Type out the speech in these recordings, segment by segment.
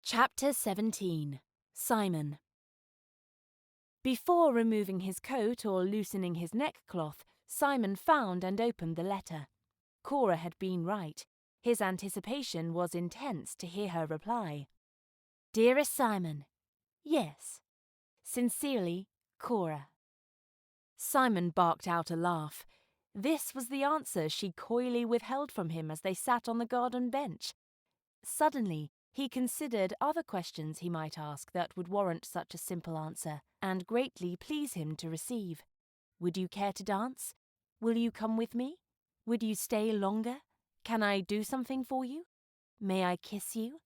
Chapter 17. Simon. Before removing his coat or loosening his neckcloth, Simon found and opened the letter. Cora had been right. His anticipation was intense to hear her reply. Dearest Simon. Yes. Sincerely, Cora. Simon barked out a laugh. This was the answer she coyly withheld from him as they sat on the garden bench. Suddenly, he considered other questions he might ask that would warrant such a simple answer, and greatly please him to receive. Would you care to dance? Will you come with me? Would you stay longer? Can I do something for you? May I kiss you?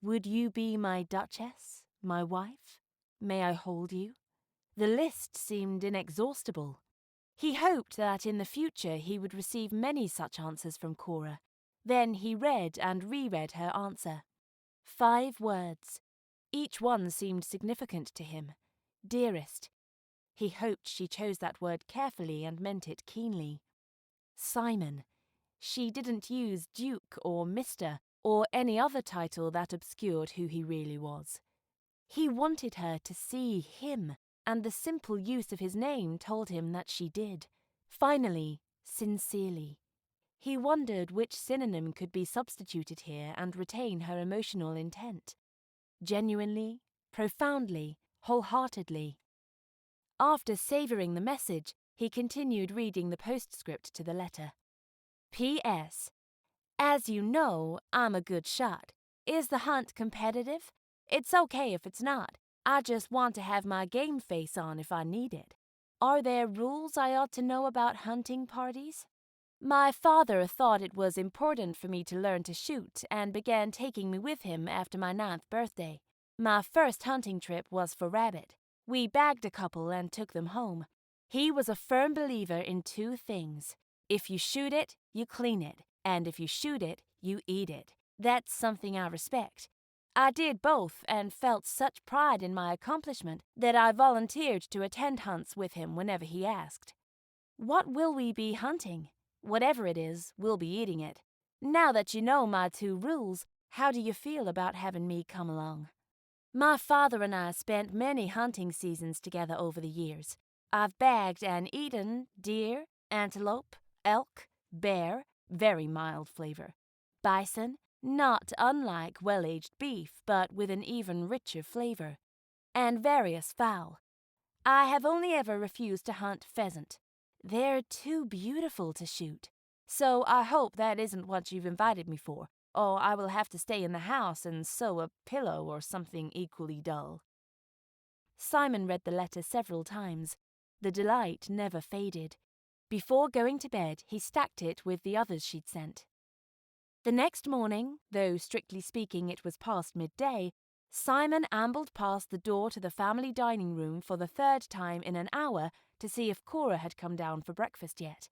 Would you be my duchess, my wife? May I hold you? The list seemed inexhaustible. He hoped that in the future he would receive many such answers from Cora. Then he read and reread her answer. 5 words. Each one seemed significant to him. Dearest. He hoped she chose that word carefully and meant it keenly. Simon. She didn't use Duke or Mr. or any other title that obscured who he really was. He wanted her to see him, and the simple use of his name told him that she did. Finally, sincerely. He wondered which synonym could be substituted here and retain her emotional intent. Genuinely, profoundly, wholeheartedly. After savouring the message, he continued reading the postscript to the letter. P.S. As you know, I'm a good shot. Is the hunt competitive? It's okay if it's not. I just want to have my game face on if I need it. Are there rules I ought to know about hunting parties? My father thought it was important for me to learn to shoot and began taking me with him after my 9th birthday. My first hunting trip was for rabbit. We bagged a couple and took them home. He was a firm believer in 2 things. If you shoot it, you clean it, and if you shoot it, you eat it. That's something I respect. I did both and felt such pride in my accomplishment that I volunteered to attend hunts with him whenever he asked. What will we be hunting? Whatever it is, we'll be eating it. Now that you know my 2 rules, how do you feel about having me come along? My father and I spent many hunting seasons together over the years. I've bagged and eaten deer, antelope, elk, bear, very mild flavor, bison, not unlike well-aged beef, but with an even richer flavor, and various fowl. I have only ever refused to hunt pheasant. They're too beautiful to shoot. So I hope that isn't what you've invited me for, or I will have to stay in the house and sew a pillow or something equally dull. Simon read the letter several times. The delight never faded. Before going to bed, he stacked it with the others she'd sent. The next morning, though strictly speaking it was past midday, Simon ambled past the door to the family dining room for the 3rd time in an hour to see if Cora had come down for breakfast yet.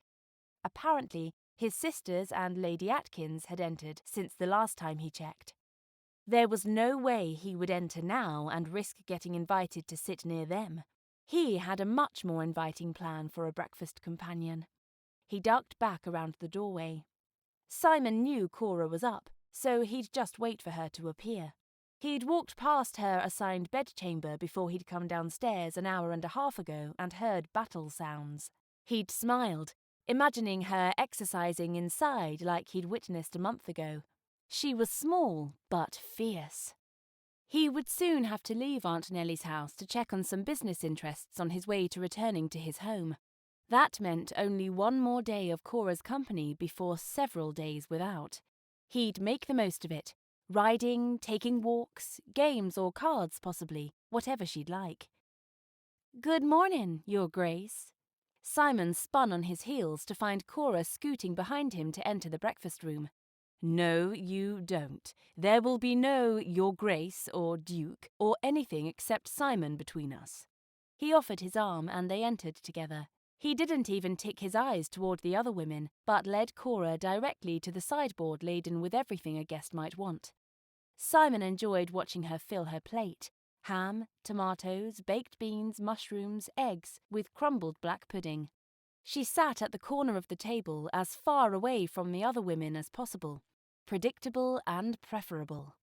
Apparently, his sisters and Lady Atkins had entered since the last time he checked. There was no way he would enter now and risk getting invited to sit near them. He had a much more inviting plan for a breakfast companion. He ducked back around the doorway. Simon knew Cora was up, so he'd just wait for her to appear. He'd walked past her assigned bedchamber before he'd come downstairs an hour and a half ago and heard battle sounds. He'd smiled, imagining her exercising inside like he'd witnessed a month ago. She was small, but fierce. He would soon have to leave Aunt Nellie's house to check on some business interests on his way to returning to his home. That meant only 1 more day of Cora's company before several days without. He'd make the most of it. Riding, taking walks, games or cards possibly, whatever she'd like. Good morning, Your Grace. Simon spun on his heels to find Cora scooting behind him to enter the breakfast room. No, you don't. There will be no Your Grace or Duke or anything except Simon between us. He offered his arm and they entered together. He didn't even tick his eyes toward the other women, but led Cora directly to the sideboard laden with everything a guest might want. Simon enjoyed watching her fill her plate. Ham, tomatoes, baked beans, mushrooms, eggs, with crumbled black pudding. She sat at the corner of the table as far away from the other women as possible. Predictable and preferable.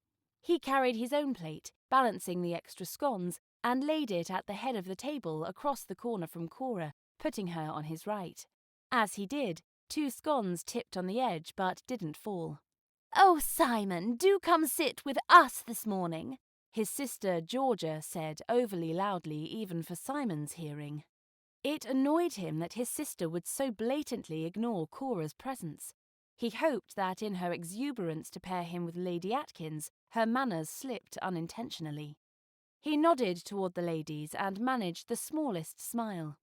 He carried his own plate, balancing the extra scones, and laid it at the head of the table across the corner from Cora, putting her on his right. As he did, 2 scones tipped on the edge but didn't fall. "Oh, Simon, do come sit with us this morning," his sister Georgia said overly loudly even for Simon's hearing. It annoyed him that his sister would so blatantly ignore Cora's presence. He hoped that in her exuberance to pair him with Lady Atkins, her manners slipped unintentionally. He nodded toward the ladies and managed the smallest smile.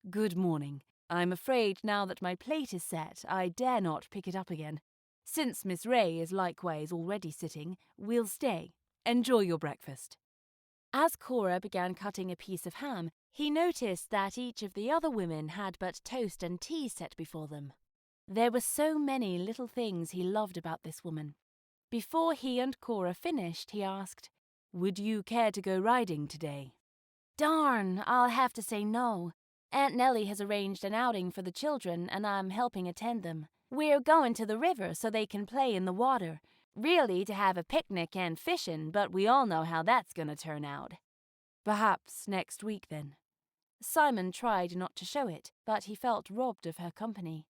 "Good morning. I'm afraid now that my plate is set, I dare not pick it up again. Since Miss Ray is likewise already sitting, we'll stay. Enjoy your breakfast." As Cora began cutting a piece of ham, he noticed that each of the other women had but toast and tea set before them. There were so many little things he loved about this woman. Before he and Cora finished, he asked, "Would you care to go riding today?" "Darn, I'll have to say no. Aunt Nellie has arranged an outing for the children, and I'm helping attend them. We're going to the river so they can play in the water. Really to have a picnic and fishing, but we all know how that's going to turn out." "Perhaps next week, then." Simon tried not to show it, but he felt robbed of her company.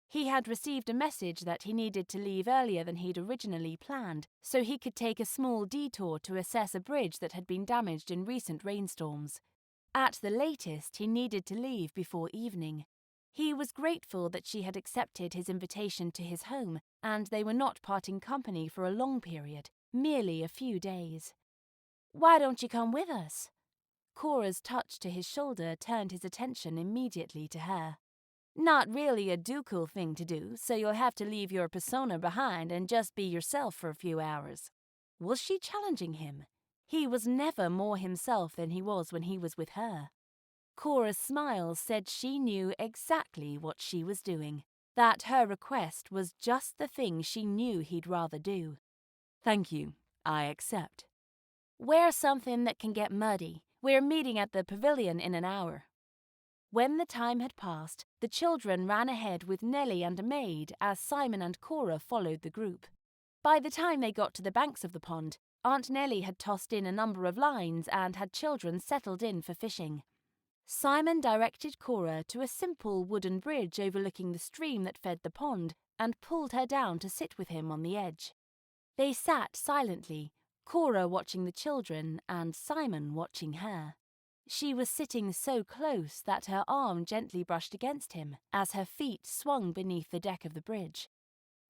He had received a message that he needed to leave earlier than he'd originally planned, so he could take a small detour to assess a bridge that had been damaged in recent rainstorms. At the latest, he needed to leave before evening. He was grateful that she had accepted his invitation to his home, and they were not parting company for a long period, merely a few days. "Why don't you come with us?" Cora's touch to his shoulder turned his attention immediately to her. "Not really a ducal thing to do, so you'll have to leave your persona behind and just be yourself for a few hours." Was she challenging him? He was never more himself than he was when he was with her. Cora's smile said she knew exactly what she was doing, that her request was just the thing she knew he'd rather do. "Thank you, I accept." "Wear something that can get muddy. We're meeting at the pavilion in an hour." When the time had passed, the children ran ahead with Nellie and a maid as Simon and Cora followed the group. By the time they got to the banks of the pond, Aunt Nellie had tossed in a number of lines and had children settled in for fishing. Simon directed Cora to a simple wooden bridge overlooking the stream that fed the pond and pulled her down to sit with him on the edge. They sat silently, Cora watching the children and Simon watching her. She was sitting so close that her arm gently brushed against him as her feet swung beneath the deck of the bridge.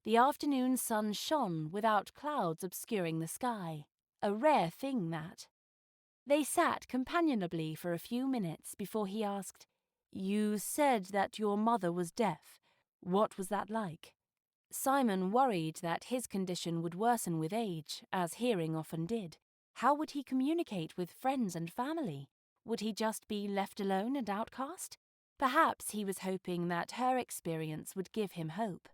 The afternoon sun shone without clouds obscuring the sky, a rare thing that. They sat companionably for a few minutes before he asked, "You said that your mother was deaf. What was that like?" Simon worried that his condition would worsen with age, as hearing often did. How would he communicate with friends and family? Would he just be left alone and outcast? Perhaps he was hoping that her experience would give him hope.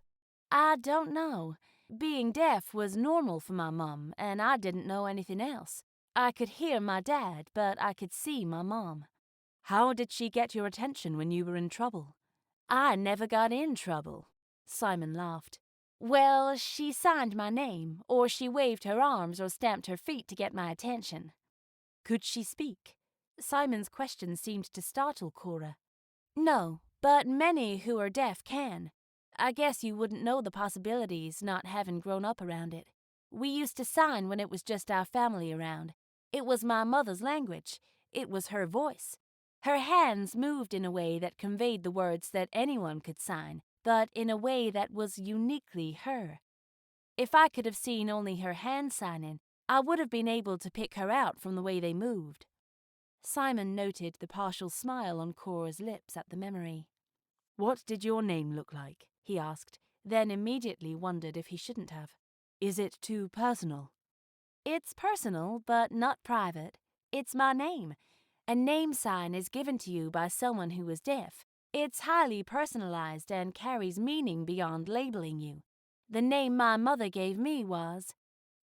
"I don't know. Being deaf was normal for my mom, and I didn't know anything else. I could hear my dad, but I could see my mom." "How did she get your attention when you were in trouble?" "I never got in trouble." Simon laughed. "Well, she signed my name, or she waved her arms or stamped her feet to get my attention." "Could she speak?" Simon's question seemed to startle Cora. "No, but many who are deaf can. I guess you wouldn't know the possibilities, not having grown up around it. We used to sign when it was just our family around. It was my mother's language. It was her voice. Her hands moved in a way that conveyed the words that anyone could sign, but in a way that was uniquely her. If I could have seen only her hand signing, I would have been able to pick her out from the way they moved." Simon noted the partial smile on Cora's lips at the memory. "What did your name look like?" he asked, then immediately wondered if he shouldn't have. "Is it too personal?" "It's personal, but not private. It's my name. A name sign is given to you by someone who is deaf. It's highly personalized and carries meaning beyond labeling you. The name my mother gave me was—"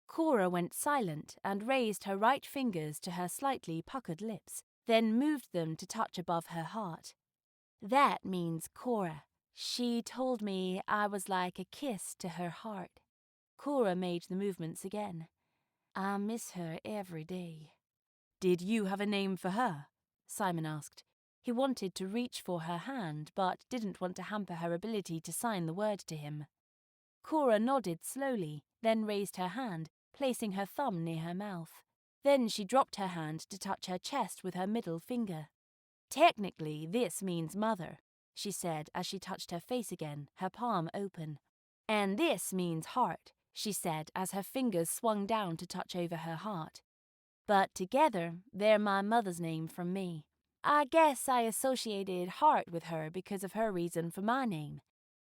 Cora went silent and raised her right fingers to her slightly puckered lips, then moved them to touch above her heart. "That means Cora. She told me I was like a kiss to her heart." Cora made the movements again. I miss her every day. Did you have a name for her? Simon asked. He wanted to reach for her hand, but didn't want to hamper her ability to sign the word to him. Cora nodded slowly, then raised her hand, placing her thumb near her mouth. Then she dropped her hand to touch her chest with her middle finger. Technically, this means mother, she said as she touched her face again, her palm open. And this means heart, she said as her fingers swung down to touch over her heart. But together, they're my mother's name from me. I guess I associated heart with her because of her reason for my name.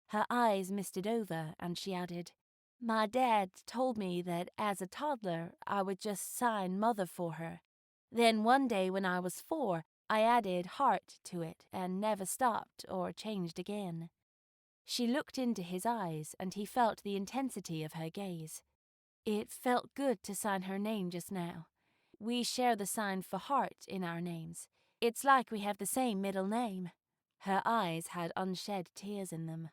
Her eyes misted over, and she added, My dad told me that as a toddler I would just sign mother for her. Then one day when I was 4, I added heart to it and never stopped or changed again. She looked into his eyes, and he felt the intensity of her gaze. It felt good to sign her name just now. We share the sign for heart in our names. It's like we have the same middle name. Her eyes had unshed tears in them.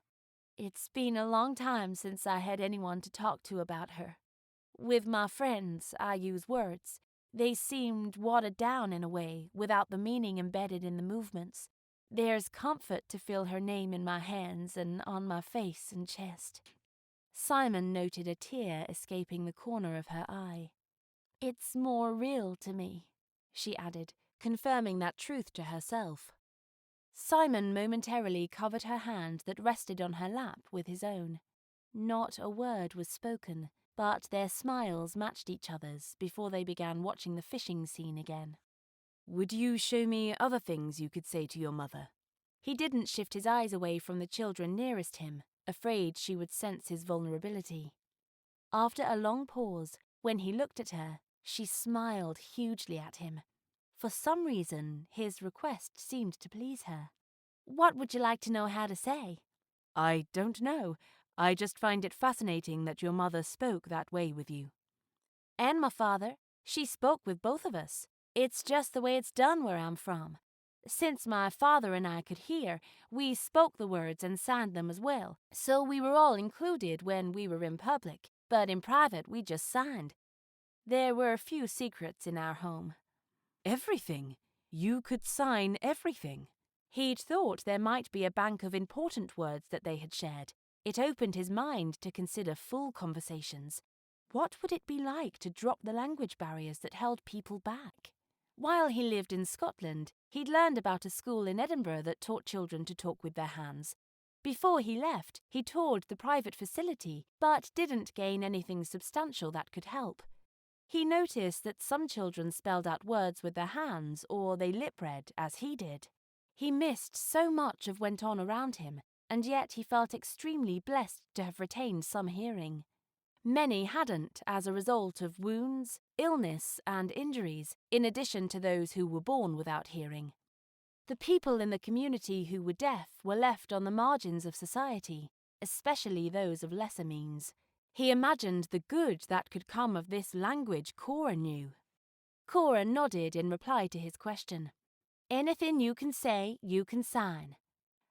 It's been a long time since I had anyone to talk to about her. With my friends, I use words. They seemed watered down in a way, without the meaning embedded in the movements. There's comfort to feel her name in my hands and on my face and chest. Simon noted a tear escaping the corner of her eye. It's more real to me, she added, confirming that truth to herself. Simon momentarily covered her hand that rested on her lap with his own. Not a word was spoken, but their smiles matched each other's before they began watching the fishing scene again. Would you show me other things you could say to your mother? He didn't shift his eyes away from the children nearest him, afraid she would sense his vulnerability. After a long pause, when he looked at her, she smiled hugely at him. For some reason, his request seemed to please her. What would you like to know how to say? I don't know. I just find it fascinating that your mother spoke that way with you. And my father. She spoke with both of us. It's just the way it's done where I'm from. Since my father and I could hear, we spoke the words and signed them as well, so we were all included when we were in public, but in private we just signed. There were a few secrets in our home. Everything? You could sign everything? He'd thought there might be a bank of important words that they had shared. It opened his mind to consider full conversations. What would it be like to drop the language barriers that held people back? While he lived in Scotland, he'd learned about a school in Edinburgh that taught children to talk with their hands. Before he left, he toured the private facility, but didn't gain anything substantial that could help. He noticed that some children spelled out words with their hands or they lip-read, as he did. He missed so much of what went on around him, and yet he felt extremely blessed to have retained some hearing. Many hadn't as a result of wounds, illness, and injuries, in addition to those who were born without hearing. The people in the community who were deaf were left on the margins of society, especially those of lesser means. He imagined the good that could come of this language Cora knew. Cora nodded in reply to his question. Anything you can say, you can sign.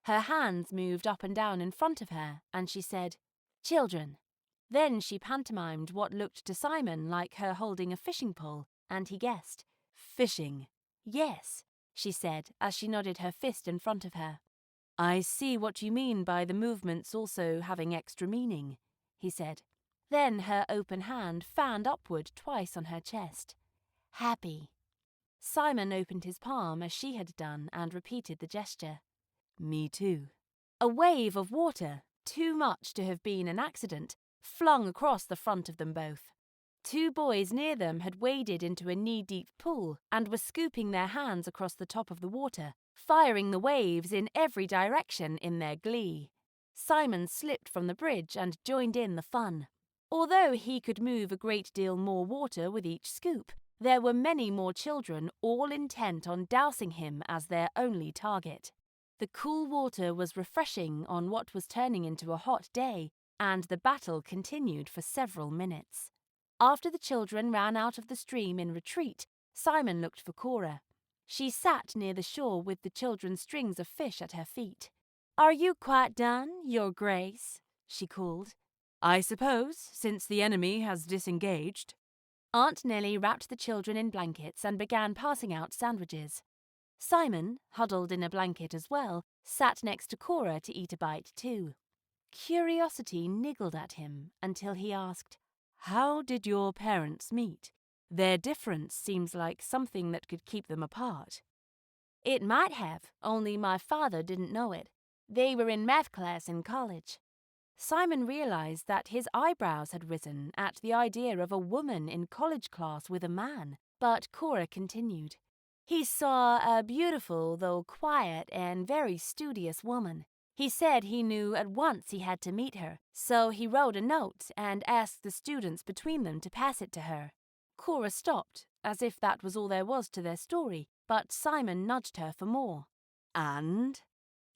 Her hands moved up and down in front of her, and she said, Children. Then she pantomimed what looked to Simon like her holding a fishing pole, and he guessed. Fishing. Yes, she said as she nodded her fist in front of her. I see what you mean by the movements also having extra meaning, he said. Then her open hand fanned upward twice on her chest. Happy. Simon opened his palm as she had done and repeated the gesture. Me too. A wave of water, too much to have been an accident, flung across the front of them both. 2 boys near them had waded into a knee-deep pool and were scooping their hands across the top of the water, firing the waves in every direction in their glee. Simon slipped from the bridge and joined in the fun. Although he could move a great deal more water with each scoop, there were many more children all intent on dousing him as their only target. The cool water was refreshing on what was turning into a hot day, and the battle continued for several minutes. After the children ran out of the stream in retreat, Simon looked for Cora. She sat near the shore with the children's strings of fish at her feet. Are you quite done, Your Grace? She called. I suppose, since the enemy has disengaged. Aunt Nellie wrapped the children in blankets and began passing out sandwiches. Simon, huddled in a blanket as well, sat next to Cora to eat a bite too. Curiosity niggled at him until he asked, "How did your parents meet? Their difference seems like something that could keep them apart." "It might have, only my father didn't know it. They were in math class in college." Simon realized that his eyebrows had risen at the idea of a woman in college class with a man, but Cora continued. "He saw a beautiful, though quiet and very studious woman. He said he knew at once he had to meet her, so he wrote a note and asked the students between them to pass it to her." Cora stopped, as if that was all there was to their story, but Simon nudged her for more. "And?"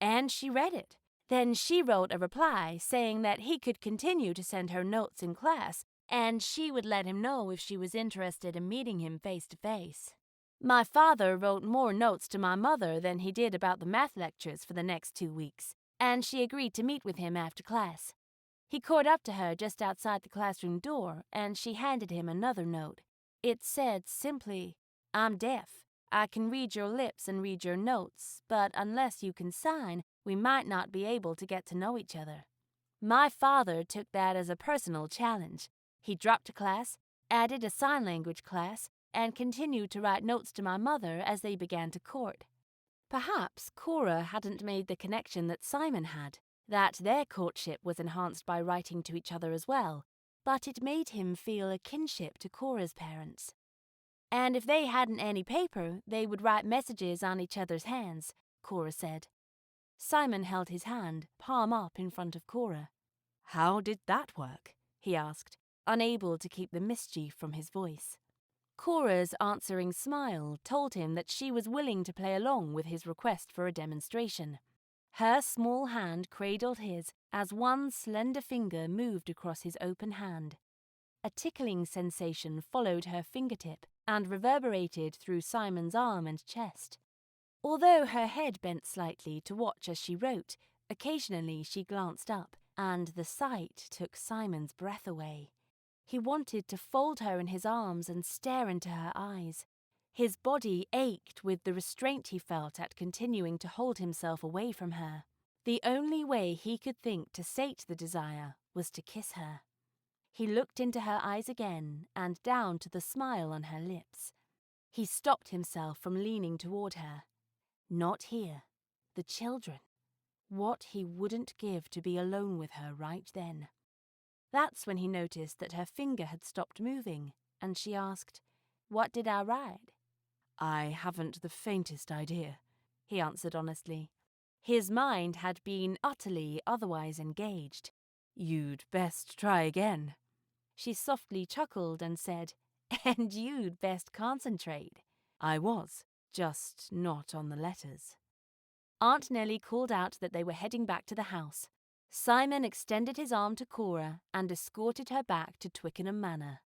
"And she read it. Then she wrote a reply saying that he could continue to send her notes in class, and she would let him know if she was interested in meeting him face to face. My father wrote more notes to my mother than he did about the math lectures for the next 2 weeks, and she agreed to meet with him after class. He caught up to her just outside the classroom door, and she handed him another note. It said simply, 'I'm deaf. I can read your lips and read your notes, but unless you can sign, we might not be able to get to know each other.' My father took that as a personal challenge. He dropped a class, added a sign language class, and continued to write notes to my mother as they began to court." Perhaps Cora hadn't made the connection that Simon had, that their courtship was enhanced by writing to each other as well, but it made him feel a kinship to Cora's parents. "And if they hadn't any paper, they would write messages on each other's hands," Cora said. Simon held his hand, palm up in front of Cora. "How did that work?" he asked, unable to keep the mischief from his voice. Cora's answering smile told him that she was willing to play along with his request for a demonstration. Her small hand cradled his as one slender finger moved across his open hand. A tickling sensation followed her fingertip and reverberated through Simon's arm and chest. Although her head bent slightly to watch as she wrote, occasionally she glanced up, and the sight took Simon's breath away. He wanted to fold her in his arms and stare into her eyes. His body ached with the restraint he felt at continuing to hold himself away from her. The only way he could think to sate the desire was to kiss her. He looked into her eyes again and down to the smile on her lips. He stopped himself from leaning toward her. Not here. The children. What he wouldn't give to be alone with her right then. That's when he noticed that her finger had stopped moving, and she asked, "What did I write?" "I haven't the faintest idea," he answered honestly. His mind had been utterly otherwise engaged. "You'd best try again." She softly chuckled and said, "And you'd best concentrate." "I was, just not on the letters." Aunt Nellie called out that they were heading back to the house. Simon extended his arm to Cora and escorted her back to Twickenham Manor.